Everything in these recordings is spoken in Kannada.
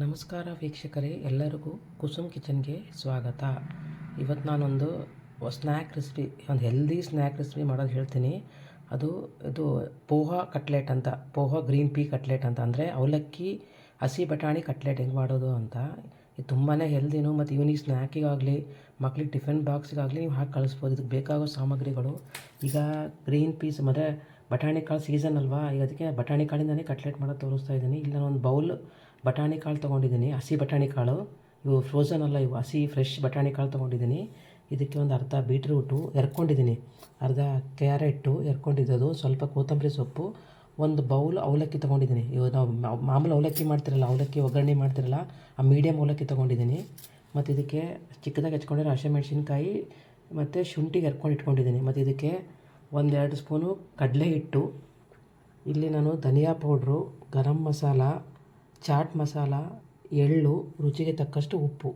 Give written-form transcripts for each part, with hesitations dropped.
ನಮಸ್ಕಾರ ವೀಕ್ಷಕರೇ, ಎಲ್ಲರಿಗೂ ಕುಸುಮ್ ಕಿಚನ್ಗೆ ಸ್ವಾಗತ. ಇವತ್ತು ನಾನೊಂದು ಸ್ನ್ಯಾಕ್ ರೆಸಿಪಿ, ಒಂದು ಹೆಲ್ದಿ ಸ್ನ್ಯಾಕ್ ರೆಸಿಪಿ ಮಾಡೋದು ಹೇಳ್ತೀನಿ. ಇದು ಪೋಹಾ ಕಟ್ಲೆಟ್ ಅಂತ, ಪೋಹಾ ಗ್ರೀನ್ ಪೀ ಕಟ್ಲೆಟ್ ಅಂತ, ಅಂದರೆ ಅವಲಕ್ಕಿ ಹಸಿ ಬಟಾಣಿ ಕಟ್ಲೆಟ್ ಹೆಂಗೆ ಮಾಡೋದು ಅಂತ. ಇದು ತುಂಬಾ ಹೆಲ್ದಿನೂ, ಮತ್ತು ಈವ್ನಿಂಗ್ ಸ್ನ್ಯಾಕಿಗಾಗಲಿ ಮಕ್ಳಿಗೆ ಟಿಫಿನ್ ಬಾಕ್ಸಿಗಾಗಲಿ ನೀವು ಹಾಕಿ ಕಳಿಸ್ಬೋದು. ಇದಕ್ಕೆ ಬೇಕಾಗೋ ಸಾಮಗ್ರಿಗಳು, ಈಗ ಗ್ರೀನ್ ಪೀಸ್ ಮತ್ತು ಬಟಾಣಿ ಕಾಳು ಸೀಸನ್ ಅಲ್ವಾ, ಈಗ ಅದಕ್ಕೆ ಬಟಾಣಿ ಕಾಳಿಂದನೇ ಕಟ್ಲೆಟ್ ಮಾಡೋದು ತೋರಿಸ್ತಾ ಇದ್ದೀನಿ. ಇಲ್ಲ ಒಂದು ಬೌಲ್ ಬಟಾಣಿ ಕಾಳು ತೊಗೊಂಡಿದ್ದೀನಿ, ಹಸಿ ಬಟಾಣಿ ಕಾಳು. ಇವು ಫ್ರೋಝನ್ ಅಲ್ಲ, ಇವು ಹಸಿ ಫ್ರೆಶ್ ಬಟಾಣಿ ಕಾಳು ತೊಗೊಂಡಿದ್ದೀನಿ. ಇದಕ್ಕೆ ಒಂದು ಅರ್ಧ ಬೀಟ್ರೂಟು ಎರ್ಕೊಂಡಿದ್ದೀನಿ, ಅರ್ಧ ಕ್ಯಾರೆಟು ಎರ್ಕೊಂಡಿದ್ದು, ಸ್ವಲ್ಪ ಕೊತ್ತಂಬರಿ ಸೊಪ್ಪು, ಒಂದು ಬೌಲ್ ಅವಲಕ್ಕಿ ತೊಗೊಂಡಿದ್ದೀನಿ. ಇವು ನಾವು ಮಾಮೂಲು ಅವಲಕ್ಕಿ ಮಾಡ್ತಿರಲ್ಲ, ಅವಲಕ್ಕಿ ಒಗ್ಗರಣೆ ಮಾಡ್ತಿರಲ್ಲ, ಆ ಮೀಡಿಯಮ್ ಅವಲಕ್ಕಿ ತೊಗೊಂಡಿದ್ದೀನಿ. ಮತ್ತು ಇದಕ್ಕೆ ಚಿಕ್ಕದಾಗಿ ಹೆಚ್ಕೊಂಡಿರೋ ಹಸಿಮೆಣ್ಸಿನ್ಕಾಯಿ ಮತ್ತು ಶುಂಠಿಗೆ ಎರ್ಕೊಂಡು ಇಟ್ಕೊಂಡಿದ್ದೀನಿ. ಮತ್ತು ಇದಕ್ಕೆ 1-2 ಸ್ಪೂನು ಕಡಲೆ ಹಿಟ್ಟು, ಇಲ್ಲಿ ನಾನು ಧನಿಯಾ ಪೌಡ್ರು, ಗರಂ ಮಸಾಲ, ಚಾಟ್ ಮಸಾಲ, ಎಳ್ಳು, ರುಚಿಗೆ ತಕ್ಕಷ್ಟು ಉಪ್ಪು.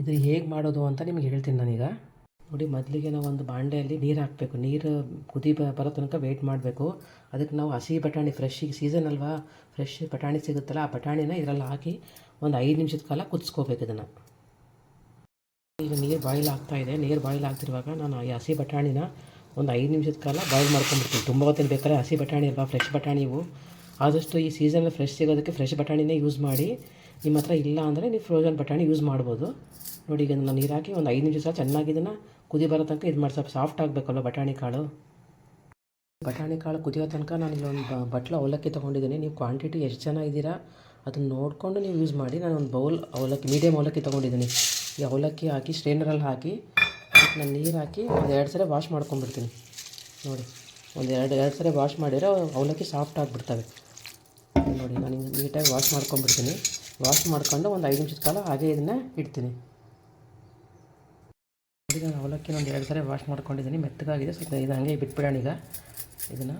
ಇದು ಹೇಗೆ ಮಾಡೋದು ಅಂತ ನಿಮಗೆ ಹೇಳ್ತೀನಿ ನಾನೀಗ. ನೋಡಿ, ಮೊದಲಿಗೆ ನಾವು ಒಂದು ಬಾಂಡೆಯಲ್ಲಿ ನೀರು ಹಾಕಬೇಕು. ನೀರು ಕುದಿ ಬರೋ ತನಕ ವೆಯ್ಟ್ ಮಾಡಬೇಕು. ಅದಕ್ಕೆ ನಾವು ಹಸಿ ಬಟಾಣಿ, ಫ್ರೆಶ್, ಈಗ ಸೀಸನ್ ಅಲ್ವಾ, ಫ್ರೆಶ್ ಬಟಾಣಿ ಸಿಗುತ್ತಲ್ಲ, ಆ ಬಟಾಣಿನ ಇದರಲ್ಲಿ ಹಾಕಿ ಒಂದು 5 ನಿಮಿಷದ ಕಾಲ ಕುದಿಸ್ಕೋಬೇಕು ಇದನ್ನು. ಈಗ ನೀರು ಬಾಯ್ಲ್ ಆಗ್ತಾಯಿದೆ. ನೀರು ಬಾಯ್ಲ್ ಆಗ್ತಿರುವಾಗ ನಾನು ಈ ಹಸಿ ಬಟಾಣಿನ ಒಂದು 5 ನಿಮಿಷದ ಕಾಲ ಬಾಯ್ಲ್ ಮಾಡ್ಕೊಂಡ್ಬಿಡ್ತೀನಿ. ತುಂಬ ಹೊತ್ತಿನ ಬೇಕಾದ್ರೆ ಹಸಿ ಬಟಾಣಿ ಅಲ್ವಾ, ಫ್ರೆಶ್ ಬಟಾಣಿ ಇವು. ಆದಷ್ಟು ಈ ಸೀಸನಲ್ಲಿ ಫ್ರೆಶ್ ಸಿಗೋದಕ್ಕೆ ಫ್ರೆಶ್ ಬಟಾಣಿನೇ ಯೂಸ್ ಮಾಡಿ. ನಿಮ್ಮ ಹತ್ರ ಇಲ್ಲ ಅಂದರೆ ನೀವು ಫ್ರೋಝನ್ ಬಟಾಣಿ ಯೂಸ್ ಮಾಡ್ಬೋದು. ನೋಡಿ, ಈಗ ನಾನು ನೀರು ಹಾಕಿ ಒಂದು 5 ನಿಮಿಷ ಚೆನ್ನಾಗಿ ಇದನ್ನು ಕುದಿ ಬರೋ ತನಕ ಇದು ಮಾಡಿ, ಸ್ವಲ್ಪ ಸಾಫ್ಟ್ ಆಗಬೇಕಲ್ವ ಬಟಾಣಿ ಕಾಳು. ಬಟಾಣಿ ಕಾಳು ಕುದಿಯೋ ತನಕ ನಾನು ಇಲ್ಲೊಂದು ಬಟ್ಲು ಅವಲಕ್ಕಿ ತೊಗೊಂಡಿದ್ದೀನಿ. ನೀವು ಕ್ವಾಂಟಿಟಿ ಎಷ್ಟು ಜನ ಇದ್ದೀರಾ ಅದನ್ನು ನೋಡಿಕೊಂಡು ನೀವು ಯೂಸ್ ಮಾಡಿ. ನಾನು ಒಂದು ಬೌಲ್ ಅವಲಕ್ಕಿ, ಮೀಡಿಯಮ್ ಅವಲಕ್ಕಿ ತೊಗೊಂಡಿದ್ದೀನಿ. ಈ ಅವಲಕ್ಕಿ ಹಾಕಿ ಸ್ಟ್ರೈನರಲ್ಲಿ ಹಾಕಿ ನಾನು ನೀರು ಹಾಕಿ ಒಂದು 2 ಸರಿ ವಾಶ್ ಮಾಡ್ಕೊಂಡ್ಬಿಡ್ತೀನಿ. ನೋಡಿ, ಒಂದು ಎರಡು ಸರಿ ವಾಶ್ ಮಾಡಿದರೆ ಅವಲಕ್ಕಿ ಸಾಫ್ಟ್ ಆಗಿಬಿಡ್ತವೆ. ನೋಡಿ, ನಾನು ನೀಟಾಗಿ ವಾಶ್ ಮಾಡ್ಕೊಂಡ್ಬಿಡ್ತೀನಿ. ವಾಶ್ ಮಾಡ್ಕೊಂಡು ಒಂದು 5 ನಿಮಿಷದ ಕಾಲ ಹಾಗೆ ಇದನ್ನು ಇಡ್ತೀನಿ. ಈಗ ನಾನು ಅವಲಕ್ಕಿನ ಒಂದು 2 ಸರಿ ವಾಶ್ ಮಾಡ್ಕೊಂಡಿದ್ದೀನಿ, ಮೆತ್ತಗಾಗಿದೆ. ಸ್ವಲ್ಪ ಇದು ಹಾಗೆ ಬಿಟ್ಬಿಡೋಣ ಈಗ ಇದನ್ನು.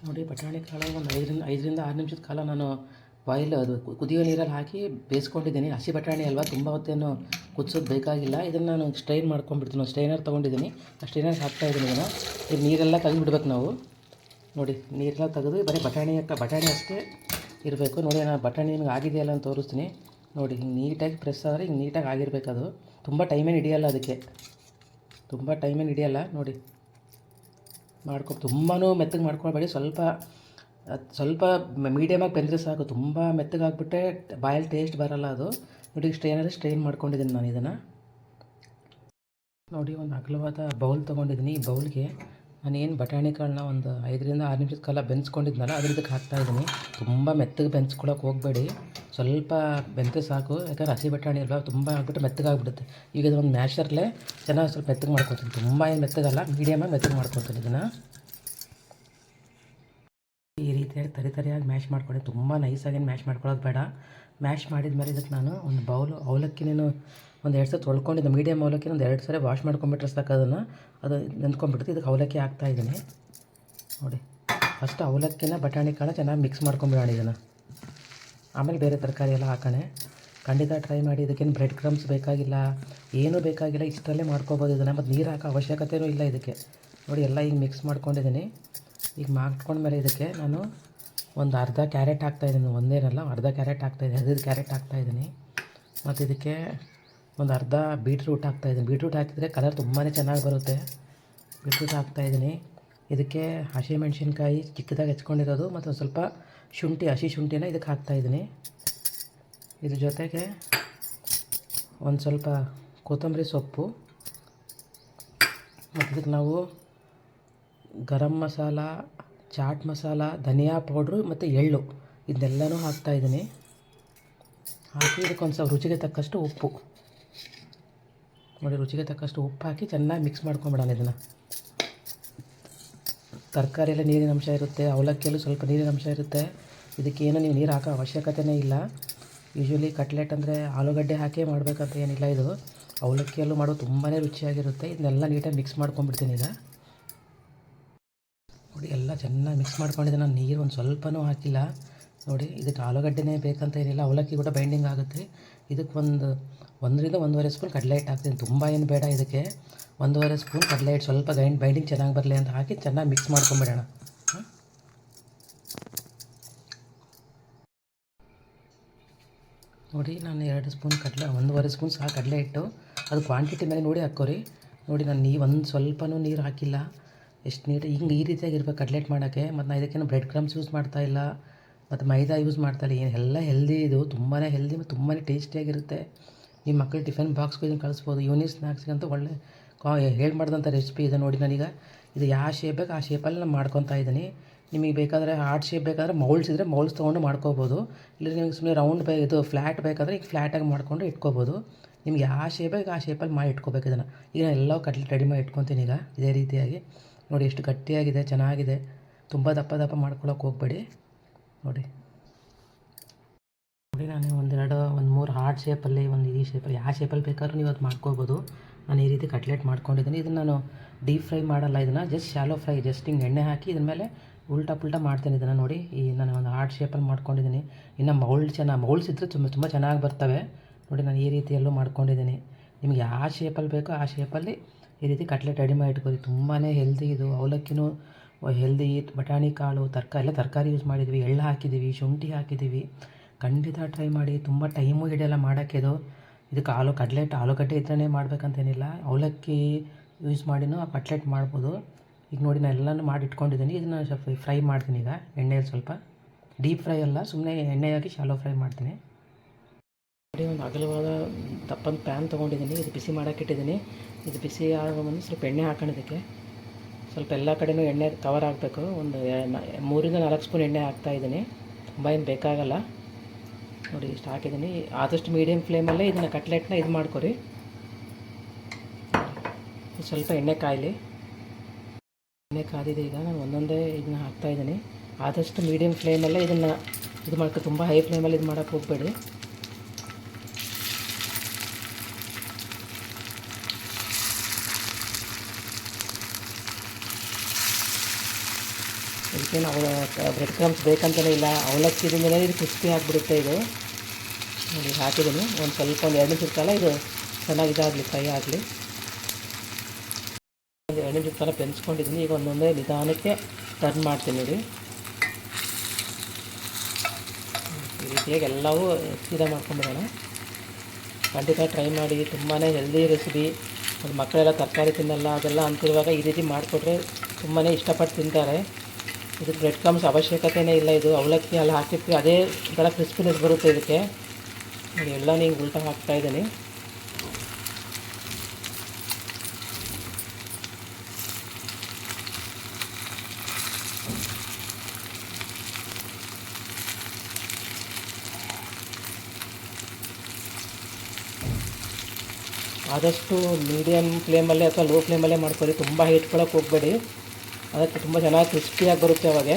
ನೋಡಿ, ಬಟಾಣಿ ಕಾಳು ಒಂದು 5ರಿಂದ 6 ನಿಮಿಷದ ಕಾಲ ನಾನು ಬಾಯ್ಲ್, ಅದು ಕುದಿಯೋ ನೀರಲ್ಲಿ ಹಾಕಿ ಬೇಯಿಸ್ಕೊಂಡಿದ್ದೀನಿ. ಹಸಿ ಬಟಾಣಿ ಅಲ್ವಾ, ತುಂಬ ಹೊತ್ತೇನು ಕುದಿಸೋದು ಬೇಕಾಗಿಲ್ಲ. ಇದನ್ನು ನಾನು ಸ್ಟ್ರೈನ್ ಮಾಡ್ಕೊಂಡ್ಬಿಡ್ತೀನಿ. ಒಂದು ಸ್ಟ್ರೈನರ್ ತೊಗೊಂಡಿದ್ದೀನಿ, ಆ ಸ್ಟ್ರೈನರ್ಗೆ ಹಾಕ್ತಾಯಿದ್ದೀನಿ ಇದನ್ನು. ಇದು ನೀರೆಲ್ಲ ತೆಗೆದುಬಿಡ್ಬೇಕು ನಾವು. ನೋಡಿ, ನೀರೆಲ್ಲ ತೆಗೆದು ಬರೀ ಬಟಾಣಿ ಅಷ್ಟೇ ಇರಬೇಕು. ನೋಡಿ, ನಾನು ಬಟಾಣಿ ನಿಮ್ಗೆ ಆಗಿದೆಯಲ್ಲ ಅಂತ ತೋರಿಸ್ತೀನಿ. ನೋಡಿ, ಹಿಂಗೆ ನೀಟಾಗಿ ಪ್ರೆಸ್ ಆದರೆ ಹಿಂಗೆ ನೀಟಾಗಿ ಆಗಿರಬೇಕು. ಅದು ತುಂಬ ಟೈಮೇನು ಹಿಡಿಯಲ್ಲ, ಅದಕ್ಕೆ ತುಂಬ ಟೈಮೇನು ಹಿಡಿಯಲ್ಲ. ನೋಡಿ, ತುಂಬಾ ಮೆತ್ತಗೆ ಮಾಡ್ಕೊಳ್ಬೇಡಿ, ಸ್ವಲ್ಪ ಮೀಡಿಯಮಾಗಿ ಬೆಂದರೆ ಸಾಕು. ತುಂಬ ಮೆತ್ತಗಾಗ್ಬಿಟ್ಟೆ ಬಾಯಲ್ಲಿ ಟೇಸ್ಟ್ ಬರೋಲ್ಲ ಅದು. ನೋಡಿ, ಸ್ಟ್ರೈನರಲ್ಲಿ ಸ್ಟ್ರೈನ್ ಮಾಡ್ಕೊಂಡಿದ್ದೀನಿ ನಾನು ಇದನ್ನು. ನೋಡಿ, ಒಂದು ಅಗಲವಾದ ಬೌಲ್ ತೊಗೊಂಡಿದ್ದೀನಿ. ಈ ಬೌಲ್ಗೆ ನಾನೇನು ಬಟಾಣಿ ಕಾಳನ್ನ ಒಂದು 5ರಿಂದ 6 ನಿಮಿಷದ ಕಾಲ ಬೆಂದ್ಕೊಂಡಿದ್ನಲ್ಲ, ಅದ್ರ ಇದಕ್ಕೆ ಹಾಕ್ತಾಯಿದ್ದೀನಿ. ತುಂಬ ಮೆತ್ತಗೆ ಬೆಂಚ್ಕೊಳ್ಳೋಕೆ ಹೋಗಬೇಡಿ, ಸ್ವಲ್ಪ ಬೆಂದರೆ ಸಾಕು. ಯಾಕಂದ್ರೆ ಹಸಿ ಬಟಾಣಿ ಅಲ್ವಾ, ತುಂಬ ಆಗ್ಬಿಟ್ಟು ಮೆತ್ತಗಾಗ್ಬಿಡುತ್ತೆ. ಈಗ ಇದು ಒಂದು ಮ್ಯಾಶರ್ಲೇ ಚೆನ್ನಾಗಿ ಸ್ವಲ್ಪ ಮೆತ್ತಗೆ ಮಾಡ್ಕೊತೀನಿ. ತುಂಬ ಏನು ಮೆತ್ತಗಲ್ಲ, ಮೀಡಿಯಮಾಗಿ ಮೆತ್ತಗೆ ಮಾಡ್ಕೊತೀನಿ ಇದನ್ನು. ಈ ರೀತಿಯಾಗಿ ತರಿಯಾಗಿ ಮ್ಯಾಶ್ ಮಾಡ್ಕೊಳ್ಳಿ. ತುಂಬ ನೈಸಾಗೇನು ಮ್ಯಾಶ್ ಮಾಡ್ಕೊಳ್ಳೋದು ಬೇಡ. ಮ್ಯಾಶ್ ಮಾಡಿದ್ಮೇಲೆ ಇದಕ್ಕೆ ನಾನು ಒಂದು ಬೌಲು ಅವಲಕ್ಕಿನೇನು ಒಂದು 2 ಸರಿ ತೊಳ್ಕೊಂಡಿದ್ದೆ. ಮೀಡಿಯಮ್ ಅವಲಕ್ಕಿನ ಒಂದು 2 ಸರಿ ವಾಶ್ ಮಾಡ್ಕೊಂಬಿಟ್ರೆ ಸಾಕು. ಅದು ನೆಂದ್ಕೊಂಡ್ಬಿಡ್ತು. ಇದಕ್ಕೆ ಅವಲಕ್ಕಿ ಹಾಕ್ತಾಯಿದ್ದೀನಿ. ನೋಡಿ, ಫಸ್ಟ್ ಅವಲಕ್ಕಿನ ಬಟಾಣಿ ಕಾಳು ಚೆನ್ನಾಗಿ ಮಿಕ್ಸ್ ಮಾಡ್ಕೊಂಬಿಡೋಣ ಇದನ್ನು. ಆಮೇಲೆ ಬೇರೆ ತರಕಾರಿ ಎಲ್ಲ ಹಾಕೋಣ. ಖಂಡಿತ ಟ್ರೈ ಮಾಡಿ. ಇದಕ್ಕೇನು ಬ್ರೆಡ್ ಕ್ರಮ್ಸ್ ಬೇಕಾಗಿಲ್ಲ, ಏನೂ ಬೇಕಾಗಿಲ್ಲ, ಇಷ್ಟರಲ್ಲೇ ಮಾಡ್ಕೊಬೋದು ಇದನ್ನು. ಮತ್ತು ನೀರು ಹಾಕೋ ಅವಶ್ಯಕತೆಯೂ ಇಲ್ಲ ಇದಕ್ಕೆ. ನೋಡಿ, ಎಲ್ಲ ಈಗ ಮಿಕ್ಸ್ ಮಾಡ್ಕೊಂಡಿದ್ದೀನಿ. ಈಗ ಮಾಡ್ಕೊಂಡ್ಮೇಲೆ ಇದಕ್ಕೆ ನಾನು ಒಂದು ಅರ್ಧ ಕ್ಯಾರೆಟ್ ಹಾಕ್ತಾಯಿದ್ದೀನಿ. ಒಂದೇನಲ್ಲ, ಅರ್ಧ ಕ್ಯಾರೆಟ್ ಹಾಕ್ತಾಯಿದ್ದೀನಿ, 15 ಕ್ಯಾರೆಟ್ ಹಾಕ್ತಾಯಿದ್ದೀನಿ. ಮತ್ತು ಇದಕ್ಕೆ ಒಂದು ಅರ್ಧ ಬೀಟ್ರೂಟ್ ಹಾಕ್ತಾಯಿದ್ದೀನಿ. ಬೀಟ್ರೂಟ್ ಹಾಕಿದರೆ ಕಲರ್ ತುಂಬಾ ಚೆನ್ನಾಗಿ ಬರುತ್ತೆ. ಬೀಟ್ರೂಟ್ ಹಾಕ್ತಾಯಿದ್ದೀನಿ. ಇದಕ್ಕೆ ಹಸಿಮೆಣ್ಸಿನ್ಕಾಯಿ ಚಿಕ್ಕದಾಗಿ ಹೆಚ್ಕೊಂಡಿರೋದು ಮತ್ತು ಒಂದು ಸ್ವಲ್ಪ ಶುಂಠಿ, ಹಸಿ ಶುಂಠಿನ ಇದಕ್ಕೆ ಹಾಕ್ತಾಯಿದ್ದೀನಿ. ಇದ್ರ ಜೊತೆಗೆ ಒಂದು ಸ್ವಲ್ಪ ಕೊತ್ತಂಬರಿ ಸೊಪ್ಪು, ಮತ್ತು ಇದಕ್ಕೆ ನಾವು ಗರಂ ಮಸಾಲ, ಚಾಟ್ ಮಸಾಲ, ಧನಿಯಾ ಪೌಡ್ರು ಮತ್ತು ಎಳ್ಳು ಇದನ್ನೆಲ್ಲನೂ ಹಾಕ್ತಾಯಿದ್ದೀನಿ. ಹಾಕಿ ಇದಕ್ಕೊಂದು ಸ್ವಲ್ಪ ರುಚಿಗೆ ತಕ್ಕಷ್ಟು ಉಪ್ಪು. ನೋಡಿ, ರುಚಿಗೆ ತಕ್ಕಷ್ಟು ಉಪ್ಪು ಹಾಕಿ ಚೆನ್ನಾಗಿ ಮಿಕ್ಸ್ ಮಾಡ್ಕೊಂಬಿಡೋಣ ಇದನ್ನು. ತರಕಾರಿಯೆಲ್ಲ ನೀರಿನ ಅಂಶ ಇರುತ್ತೆ, ಅವಲಕ್ಕಿಯಲ್ಲೂ ಸ್ವಲ್ಪ ನೀರಿನ ಅಂಶ ಇರುತ್ತೆ. ಇದಕ್ಕೇನು ನೀವು ನೀರು ಹಾಕೋ ಅವಶ್ಯಕತೆಯೇ ಇಲ್ಲ. ಯೂಶ್ವಲಿ ಕಟ್ಲೆಟ್ ಅಂದರೆ ಆಲೂಗಡ್ಡೆ ಹಾಕೇ ಮಾಡಬೇಕಂತ ಏನಿಲ್ಲ. ಇದು ಅವಲಕ್ಕಿಯಲ್ಲೂ ಮಾಡೋದು ತುಂಬಾ ರುಚಿಯಾಗಿರುತ್ತೆ. ಇದನ್ನೆಲ್ಲ ನೀಟಾಗಿ ಮಿಕ್ಸ್ ಮಾಡ್ಕೊಂಬಿಡ್ತೀನಿ ಈಗ. ನೋಡಿ, ಎಲ್ಲ ಚೆನ್ನಾಗಿ ಮಿಕ್ಸ್ ಮಾಡ್ಕೊಂಡಿದ್ದೆ. ನಾನು ನೀರು ಒಂದು ಸ್ವಲ್ಪನೂ ಹಾಕಿಲ್ಲ. ನೋಡಿ, ಇದಕ್ಕೆ ಆಲೂಗಡ್ಡೆನೇ ಬೇಕಂತ ಏನಿಲ್ಲ, ಅವಲಕ್ಕಿ ಕೂಡ ಬೈಂಡಿಂಗ್ ಆಗುತ್ತೆ. ಇದಕ್ಕೆ 1ರಿಂದ 1.5 ಸ್ಪೂನ್ ಕಡಲೆ ಹಿಟ್ಟು ಹಾಕ್ತೀನಿ. ತುಂಬ ಏನು ಬೇಡ ಇದಕ್ಕೆ. 1.5 ಸ್ಪೂನ್ ಕಡಲೆ ಹಿಟ್ಟು, ಸ್ವಲ್ಪ ಬೈಂಡಿಂಗ್ ಚೆನ್ನಾಗಿ ಬರಲಿ ಅಂತ ಹಾಕಿ ಚೆನ್ನಾಗಿ ಮಿಕ್ಸ್ ಮಾಡ್ಕೊಂಬಿಡೋಣ. ನೋಡಿ ನಾನು 2 ಸ್ಪೂನ್ ಕಡಲೆ 1.5 ಸ್ಪೂನ್ ಸಾಕು ಕಡಲೆ ಹಿಟ್ಟು. ಅದು ಕ್ವಾಂಟಿಟಿ ಮೇಲೆ ನೋಡಿ ಹಾಕ್ಕೋರಿ. ನೋಡಿ ನಾನು ಒಂದು ಸ್ವಲ್ಪನೂ ನೀರು ಹಾಕಿಲ್ಲ. ಎಷ್ಟು ನೀಟಾಗಿ ಹಿಂಗೆ ಈ ರೀತಿಯಾಗಿ ಇರ್ಬೇಕು ಕಟ್ಲೆಟ್ ಮಾಡೋಕ್ಕೆ. ಮತ್ತು ನಾನು ಇದಕ್ಕೇನು ಬ್ರೆಡ್ ಕ್ರಮ್ಸ್ ಯೂಸ್ ಮಾಡ್ತಾಯಿಲ್ಲ, ಮತ್ತು ಮೈದಾ ಯೂಸ್ ಮಾಡ್ತಾಯಿಲ್ಲ. ಏನು ಎಲ್ಲ ಹೆಲ್ದಿ, ಇದು ತುಂಬಾ ಹೆಲ್ದಿ ಮತ್ತು ತುಂಬಾ ಟೇಸ್ಟಿಯಾಗಿರುತ್ತೆ. ನಿಮ್ಮ ಮಕ್ಕಳು ಟಿಫಿನ್ ಬಾಕ್ಸ್ಗೂ ಇದನ್ನು ಕಳಿಸ್ಬೋದು. ಈವ್ನಿಂಗ್ ಸ್ನ್ಯಾಕ್ಸ್ಗಂತೂ ಒಳ್ಳೆ ಹೇಳ್ಬಾರ್ದಂಥ ರೆಸಿಪಿ ಇದೆ. ನೋಡಿ ನಾನೀಗ ಇದು ಯಾವ ಶೇಪ್ ಬೇಕು ಆ ಶೇಪಲ್ಲಿ ನಾನು ಮಾಡ್ಕೊತಾ ಇದ್ದೀನಿ. ನಿಮಗೆ ಬೇಕಾದರೆ ಹಾರ್ಟ್ ಶೇಪ್ ಬೇಕಾದರೆ ಮೌಲ್ಡ್ಸ್ ಇದ್ದರೆ ಮೌಲ್ಡ್ಸ್ ತೊಗೊಂಡು ಮಾಡ್ಕೋಬೋದು. ಇಲ್ಲ ನಿಮಗೆ ಸುಮ್ಮನೆ ರೌಂಡ್ ಇದು ಫ್ಲ್ಯಾಟ್ ಬೇಕಾದರೆ ಈಗ ಫ್ಲ್ಯಾಟಾಗಿ ಮಾಡ್ಕೊಂಡು ಇಟ್ಕೋಬೋದು. ನಿಮ್ಗೆ ಯಾವ ಶೇಪ್ ಬೇಕು ಆ ಶೇಪಲ್ಲಿ ಮಾಡಿ ಇಟ್ಕೋಬೇಕು ಇದನ್ನು. ಈಗ ನಾನು ಎಲ್ಲ ಕಟ್ಲೆಟ್ ರೆಡಿ ಮಾಡಿ ಇಟ್ಕೊತೀನಿ ಈಗ ಇದೇ ರೀತಿಯಾಗಿ. ನೋಡಿ ಎಷ್ಟು ಗಟ್ಟಿಯಾಗಿದೆ, ಚೆನ್ನಾಗಿದೆ. ತುಂಬ ದಪ್ಪ ದಪ್ಪ ಮಾಡ್ಕೊಳಕ್ಕೆ ಹೋಗಬೇಡಿ. ನೋಡಿ ನಾನು ಒಂದು 3 ಹಾರ್ಟ್ ಶೇಪಲ್ಲಿ, ಒಂದು ಈ ಶೇಪಲ್ಲಿ, ಯಾವ ಶೇಪಲ್ಲಿ ಬೇಕಾದ್ರೂ ನೀವು ಅದು ಮಾಡ್ಕೋಬೋದು. ನಾನು ಈ ರೀತಿ ಕಟ್ಲೆಟ್ ಮಾಡ್ಕೊಂಡಿದ್ದೀನಿ. ಇದನ್ನು ನಾನು ಡೀಪ್ ಫ್ರೈ ಮಾಡಲ್ಲ, ಇದನ್ನು ಜಸ್ಟ್ ಶಾಲೋ ಫ್ರೈ, ಜಸ್ಟ್ ಹಿಂಗೆ ಎಣ್ಣೆ ಹಾಕಿ ಇದ್ರ ಮೇಲೆ ಉಲ್ಟಾ ಪುಲ್ಟಾ ಮಾಡ್ತೀನಿ ಇದನ್ನು. ನೋಡಿ ಈ ನಾನು ಒಂದು ಹಾರ್ಟ್ ಶೇಪಲ್ಲಿ ಮಾಡ್ಕೊಂಡಿದ್ದೀನಿ. ಇನ್ನು ಮೌಲ್ಡ್ಸ್ ಇದ್ದರೆ ತುಂಬ ಚೆನ್ನಾಗಿ ಬರ್ತವೆ. ನೋಡಿ ನಾನು ಈ ರೀತಿಯಲ್ಲೂ ಮಾಡ್ಕೊಂಡಿದ್ದೀನಿ. ನಿಮ್ಗೆ ಯಾವ ಶೇಪಲ್ಲಿ ಬೇಕೋ ಆ ಶೇಪಲ್ಲಿ ಈ ರೀತಿ ಕಟ್ಲೆಟ್ ರೆಡಿ ಮಾಡಿ ಇಟ್ಕೊರಿ. ತುಂಬಾ ಹೆಲ್ದಿ ಇದು. ಅವಲಕ್ಕಿನೂ ಹೆಲ್ದಿ, ಬಟಾಣಿ ಕಾಳು, ಎಲ್ಲ ತರಕಾರಿ ಯೂಸ್ ಮಾಡಿದ್ವಿ, ಎಳ್ಳು ಹಾಕಿದ್ದೀವಿ, ಶುಂಠಿ ಹಾಕಿದ್ದೀವಿ. ಖಂಡಿತ ಟ್ರೈ ಮಾಡಿ. ತುಂಬ ಟೈಮು ಹಿಡಿಯಲ್ಲ ಮಾಡೋಕ್ಕೆ ಇದು. ಇದಕ್ಕೆ ಆಲೂಗಡ್ಡೆ ಇದ್ರೇ ಮಾಡಬೇಕಂತೇನಿಲ್ಲ. ಅವಲಕ್ಕಿ ಯೂಸ್ ಮಾಡಿನೂ ಆ ಕಟ್ಲೆಟ್ ಮಾಡ್ಬೋದು. ಈಗ ನೋಡಿ ನಾನು ಎಲ್ಲನೂ ಮಾಡಿ ಇಟ್ಕೊಂಡಿದ್ದೀನಿ. ಇದನ್ನು ಸ್ವಲ್ಪ ಫ್ರೈ ಮಾಡ್ತೀನಿ ಈಗ ಎಣ್ಣೆಯಲ್ಲಿ. ಸ್ವಲ್ಪ ಡೀಪ್ ಫ್ರೈ ಅಲ್ಲ, ಸುಮ್ಮನೆ ಎಣ್ಣೆ ಹಾಕಿ ಶಾಲೋ ಫ್ರೈ ಮಾಡ್ತೀನಿ. ನೋಡಿ ಒಂದು ಅಗಲವಾದ ದಪ್ಪನ ಪ್ಯಾನ್ ತೊಗೊಂಡಿದ್ದೀನಿ. ಇದು ಬಿಸಿ ಮಾಡೋಕ್ಕೆ ಇಟ್ಟಿದ್ದೀನಿ. ಇದು ಬಿಸಿ ಆಗುವ ಮುಂದೆ ಸ್ವಲ್ಪ ಎಣ್ಣೆ ಹಾಕೋಣದಕ್ಕೆ. ಸ್ವಲ್ಪ ಎಲ್ಲ ಕಡೆಯೂ ಎಣ್ಣೆ ಕವರ್ ಆಗಬೇಕು. ಒಂದು 3 ರಿಂದ 4 ಸ್ಪೂನ್ ಎಣ್ಣೆ ಹಾಕ್ತಾಯಿದ್ದೀನಿ. ತುಂಬ ಏನು ಬೇಕಾಗಲ್ಲ. ನೋಡಿ ಇಷ್ಟು ಹಾಕಿದ್ದೀನಿ. ಆದಷ್ಟು ಮೀಡಿಯಮ್ ಫ್ಲೇಮಲ್ಲೇ ಇದನ್ನು ಕಟ್ಲೆಟ್ನ ಇದು ಮಾಡ್ಕೊರಿ. ಸ್ವಲ್ಪ ಎಣ್ಣೆ ಕಾಯಲಿ. ಎಣ್ಣೆ ಕಾದಿದೆ. ಈಗ ನಾನು ಒಂದೊಂದೇ ಇದನ್ನ ಹಾಕ್ತಾಯಿದ್ದೀನಿ. ಆದಷ್ಟು ಮೀಡಿಯಮ್ ಫ್ಲೇಮಲ್ಲೇ ಇದನ್ನು ಇದು ಮಾಡ್ಕೊ. ತುಂಬ ಹೈ ಫ್ಲೇಮಲ್ಲಿ ಇದು ಮಾಡೋಕ್ಕೆ ಹೋಗಬೇಡಿ. ಇದಕ್ಕೇನು ಬ್ರೆಡ್ ಕ್ರಮ್ಸ್ ಬೇಕಂತಲೇ ಇಲ್ಲ. ಅವಲಕ್ಕಿದಿಂದಲೇ ಇದು ಕ್ರಿಸ್ಪಿ ಆಗಿಬಿಡುತ್ತೆ ಇದು. ನೋಡಿ ಹಾಕಿದ್ದೀನಿ. ಒಂದು 2 ನಿಮಿಷದ ಕಾಲ ಇದು ಚೆನ್ನಾಗಿ ಇದಾಗಲಿ, ಫ್ರೈ ಆಗಲಿ. ಒಂದು 2 ನಿಮಿಷದ ಕಾಲ ಬೆಂಚ್ಕೊಂಡಿದ್ದೀನಿ. ಈಗ ಒಂದೊಂದೇ ನಿಧಾನಕ್ಕೆ ಟರ್ನ್ ಮಾಡ್ತೀನಿ. ನೋಡಿ ಈ ರೀತಿಯಾಗಿ ಎಲ್ಲವೂ ಸೀದಾ ಮಾಡ್ಕೊಂಬಿಡೋಣ. ಖಂಡಿತ ಟ್ರೈ ಮಾಡಿ. ತುಂಬಾ ಹೆಲ್ದಿ ರೆಸಿಪಿ. ಅದು ಮಕ್ಕಳೆಲ್ಲ ತರಕಾರಿ ತಿನ್ನಲ್ಲ ಅದೆಲ್ಲ ಅಂತಿರುವಾಗ ಈ ರೀತಿ ಮಾಡಿಕೊಟ್ರೆ ತುಂಬಾ ಇಷ್ಟಪಟ್ಟು ತಿಂತಾರೆ. ಇದಕ್ಕೆ ಬ್ರೆಡ್ ಕ್ರಮ್ಸ್ ಅವಶ್ಯಕತೆಯೇ ಇಲ್ಲ. ಇದು ಅವಲಕ್ಕಿ ಎಲ್ಲ ಹಾಕಿರ್ತೀವಿ, ಅದೇ ಥರ ಕ್ರಿಸ್ಪಿನೆಸ್ ಬರುತ್ತೆ ಇದಕ್ಕೆ. ನೋಡಿ ಎಲ್ಲ ಹಿಂಗೆ ಉಲ್ಟಾ ಹಾಕ್ತಾಯಿದ್ದೀನಿ. ಆದಷ್ಟು ಮೀಡಿಯಮ್ ಫ್ಲೇಮಲ್ಲೇ ಅಥವಾ ಲೋ ಫ್ಲೇಮಲ್ಲೇ ಮಾಡ್ಕೊಳ್ಳಿ. ತುಂಬ ಇಟ್ಕೊಳ್ಳೋಕೆ ಹೋಗಬೇಡಿ. ಅದಕ್ಕೆ ತುಂಬ ಚೆನ್ನಾಗಿ ಕ್ರಿಸ್ಪಿಯಾಗಿ ಬರುತ್ತೆ ಅವಾಗ.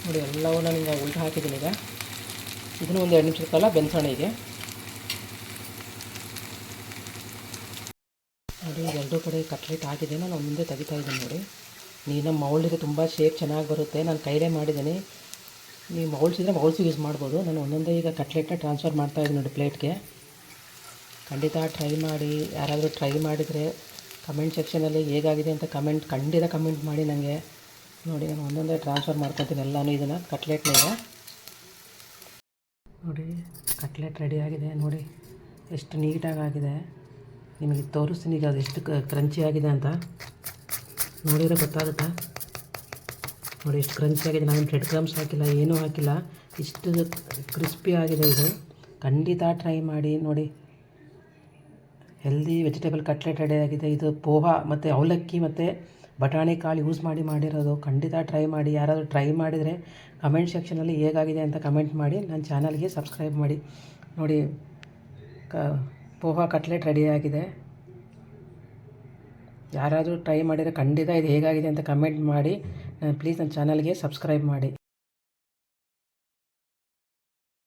ನೋಡಿ ಎಲ್ಲವೂ ನಾನು ಈಗ ಉಲ್ಟಾ ಹಾಕಿದ್ದೀನಿ. ಈಗ ಇದನ್ನು ಒಂದು 2 ನಿಮಿಷದ ಕಾಲ ಬೆನ್ಸೋಣ. ಹೀಗೆ ನೋಡಿ ಎರಡೂ ಕಡೆ ಕಟ್ಲೆಟ್ ಹಾಕಿದ್ದೀನಿ. ನಾನು ಮುಂದೆ ತೆಗಿತಾ ಇದ್ದೀನಿ. ನೋಡಿ ನಮ್ಮ ಮೌಲ್ಡಿಗೆ ತುಂಬ ಶೇಪ್ ಚೆನ್ನಾಗಿ ಬರುತ್ತೆ. ನಾನು ಕೈಲೇ ಮಾಡಿದ್ದೀನಿ. ನೀವು ಮೌಲ್ಡ್ಸ್ ಇದ್ದರೆ ಮೌಲ್ಡ್ಸ್ ಯೂಸ್ ಮಾಡ್ಬೋದು. ನಾನು ಒಂದೊಂದೇ ಈಗ ಕಟ್ಲೆಟ್ನ ಟ್ರಾನ್ಸ್ಫರ್ ಮಾಡ್ತಾಯಿದ್ದೀನಿ ನೋಡಿ ಪ್ಲೇಟ್ಗೆ. ಖಂಡಿತ ಟ್ರೈ ಮಾಡಿ. ಯಾರಾದರೂ ಟ್ರೈ ಮಾಡಿದರೆ ಕಮೆಂಟ್ ಸೆಕ್ಷನಲ್ಲಿ ಹೇಗಾಗಿದೆ ಅಂತ ಖಂಡಿತ ಕಮೆಂಟ್ ಮಾಡಿ ನನಗೆ. ನೋಡಿ ನಾನು ಒಂದೊಂದೇ ಟ್ರಾನ್ಸ್ಫರ್ ಮಾಡ್ಕೊತೀನಿ ಎಲ್ಲನೂ ಇದನ್ನು ಕಟ್ಲೆಟ್ನ. ಈಗ ನೋಡಿ ಕಟ್ಲೆಟ್ ರೆಡಿ ಆಗಿದೆ. ನೋಡಿ ಎಷ್ಟು ನೀಟಾಗಿದೆ. ನಿಮಗೆ ತೋರಿಸ್ತೀನಿ ಈಗ ಅದು ಎಷ್ಟು ಕ್ರಂಚಿ ಆಗಿದೆ ಅಂತ. ನೋಡಿದರೆ ಗೊತ್ತಾಗುತ್ತಾ? ನೋಡಿ ಎಷ್ಟು ಕ್ರಂಚಿ ಆಗಿದೆ. ನಾನು ಬ್ರೆಡ್ ಕ್ರಮ್ಸ್ ಹಾಕಿಲ್ಲ, ಏನೂ ಹಾಕಿಲ್ಲ. ಇಷ್ಟು ಕ್ರಿಸ್ಪಿ ಆಗಿದೆ ಇದು. ಖಂಡಿತ ಟ್ರೈ ಮಾಡಿ. ನೋಡಿ ಹೆಲ್ದಿ ವೆಜಿಟೇಬಲ್ ಕಟ್ಲೆಟ್ ರೆಡಿ ಆಗಿದೆ. ಇದು ಪೋಹಾ ಮತ್ತು ಅವಲಕ್ಕಿ ಮತ್ತು ಬಟಾಣಿ ಕಾಳು ಯೂಸ್ ಮಾಡಿರೋದು. ಖಂಡಿತ ಟ್ರೈ ಮಾಡಿ. ಯಾರಾದರೂ ಟ್ರೈ ಮಾಡಿದರೆ ಕಮೆಂಟ್ ಸೆಕ್ಷನಲ್ಲಿ ಹೇಗಾಗಿದೆ ಅಂತ ಕಮೆಂಟ್ ಮಾಡಿ. ನನ್ನ ಚಾನಲ್ಗೆ ಸಬ್ಸ್ಕ್ರೈಬ್ ಮಾಡಿ. ನೋಡಿ ಪೋಹಾ ಕಟ್ಲೆಟ್ ರೆಡಿಯಾಗಿದೆ. ಯಾರಾದರೂ ಟ್ರೈ ಮಾಡಿದರೆ ಖಂಡಿತ ಇದು ಹೇಗಾಗಿದೆ ಅಂತ ಕಮೆಂಟ್ ಮಾಡಿ. ಪ್ಲೀಸ್ ನನ್ನ ಚಾನಲ್ಗೆ ಸಬ್ಸ್ಕ್ರೈಬ್ ಮಾಡಿ.